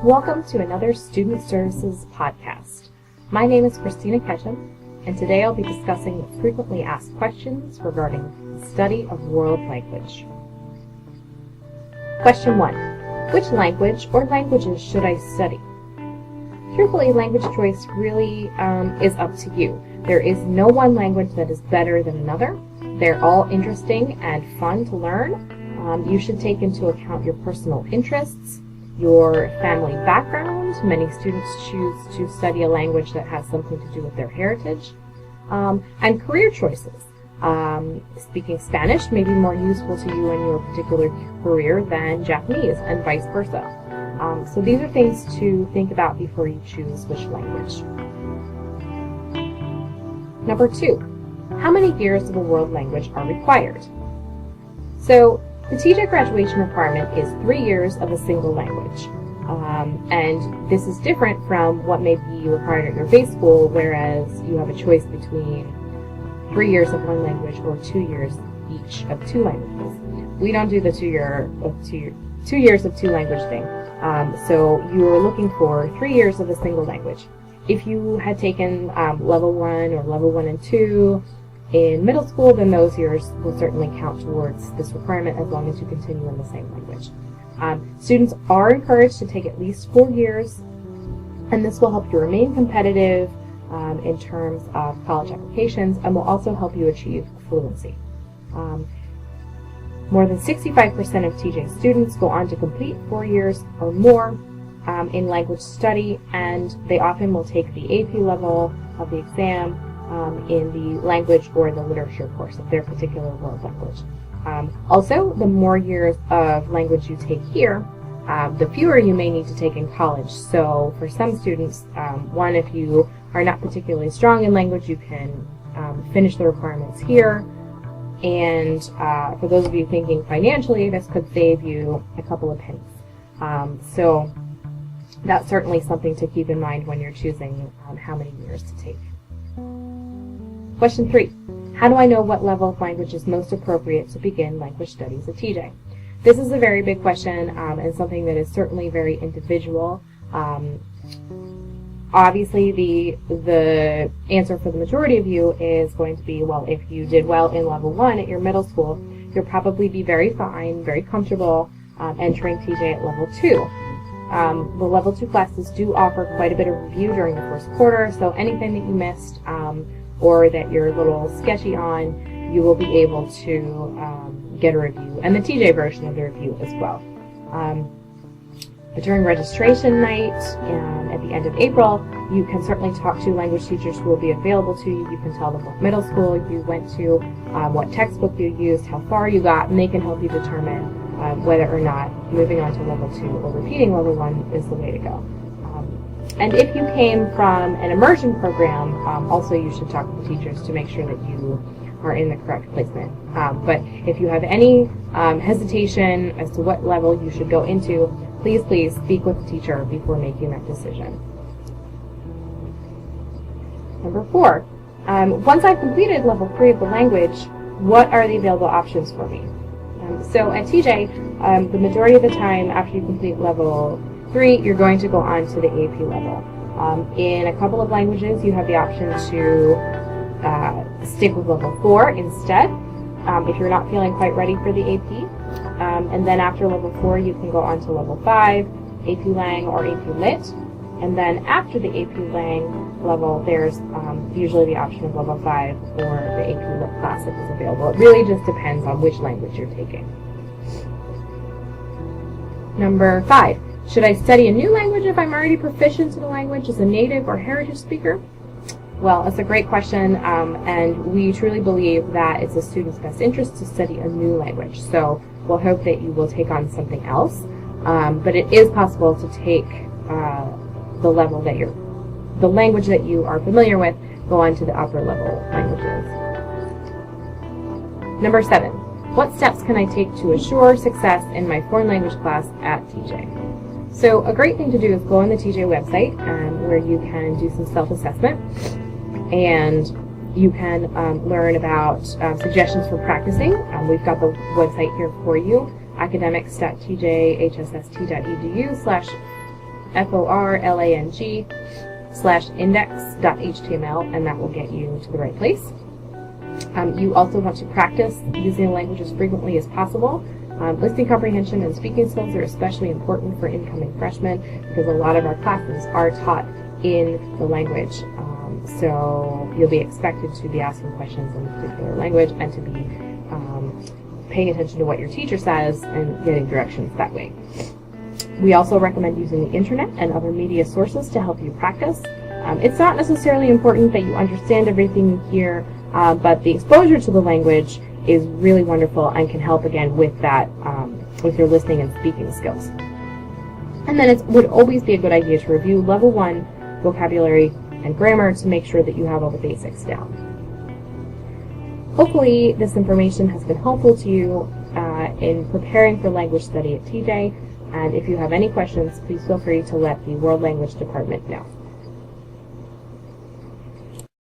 Welcome to another Student Services podcast. My name is Christina Ketchum, and today I'll be discussing the frequently asked questions regarding the study of world language. Question 1. Which language or languages should I study? Truthfully, language choice really is up to you. There is no one language that is better than another. They're all interesting and fun to learn. You should take into account your personal interests, your family background. Many students choose to study a language that has something to do with their heritage. And career choices. Speaking Spanish may be more useful to you in your particular career than Japanese, and vice versa. So these are things to think about before you choose which language. Number 2, how many years of a world language are required? So the TJ graduation requirement is 3 years of a single language. And this is different from what may be required at your base school, whereas you have a choice between 3 years of one language or 2 years each of two languages. We don't do the 2 years of two language thing. So you're looking for 3 years of a single language. If you had taken level 1 or level 1 and 2 in middle school, then those years will certainly count towards this requirement as long as you continue in the same language. Students are encouraged to take at least 4 years, and this will help you remain competitive in terms of college applications and will also help you achieve fluency. More than 65% of TJ students go on to complete 4 years or more in language study, and they often will take the AP level of the exam in the language or the literature course of their particular world language. Also, the more years of language you take here, the fewer you may need to take in college. So for some students, if you are not particularly strong in language, you can finish the requirements here. And for those of you thinking financially, this could save you a couple of pennies. So that's certainly something to keep in mind when you're choosing how many years to take. Question 3. How do I know what level of language is most appropriate to begin language studies at TJ? This is a very big question and something that is certainly very individual. Obviously, the answer for the majority of you is going to be, well, if you did well in level 1 at your middle school, you'll probably be very fine, very comfortable entering TJ at level 2. The level 2 classes do offer quite a bit of review during the first quarter, so anything that you missed or that you're a little sketchy on, you will be able to get a review, and the TJ version of the review as well. But during registration night at the end of April, you can certainly talk to language teachers who will be available to you. You can tell them what middle school you went to, what textbook you used, how far you got, and they can help you determine whether or not moving on to level 2 or repeating level 1 is the way to go. And if you came from an immersion program, also you should talk to the teachers to make sure that you are in the correct placement. But if you have any hesitation as to what level you should go into, please speak with the teacher before making that decision. Number 4, once I've completed level 3 of the language, what are the available options for me? So at TJ, the majority of the time after you complete level 3, you're going to go on to the AP level. In a couple of languages, you have the option to stick with level 4 instead, if you're not feeling quite ready for the AP. And then after level 4, you can go on to level 5, AP Lang or AP Lit. And then after the AP Lang level, there's usually the option of level 5 or the AP Lit class that is available. It really just depends on which language you're taking. Number 5. Should I study a new language if I'm already proficient in the language as a native or heritage speaker? Well, that's a great question, and we truly believe that it's a student's best interest to study a new language. So we'll hope that you will take on something else, but it is possible to take the language that you are familiar with, go on to the upper level languages. Number 7, what steps can I take to assure success in my foreign language class at TJ? So a great thing to do is go on the TJ website where you can do some self-assessment, and you can learn about suggestions for practicing. We've got the website here for you, academics.tjhsst.edu/FAQs. forlang/index.html, and that will get you to the right place. You also want to practice using the language as frequently as possible. Listening comprehension and speaking skills are especially important for incoming freshmen because a lot of our classes are taught in the language. So you'll be expected to be asking questions in a particular language and to be paying attention to what your teacher says and getting directions that way. We also recommend using the internet and other media sources to help you practice. It's not necessarily important that you understand everything you hear, but the exposure to the language is really wonderful and can help again with that, with your listening and speaking skills. And then it would always be a good idea to review level 1 vocabulary and grammar to make sure that you have all the basics down. Hopefully this information has been helpful to you in preparing for language study at TJ, and if you have any questions, please feel free to let the World Language Department know.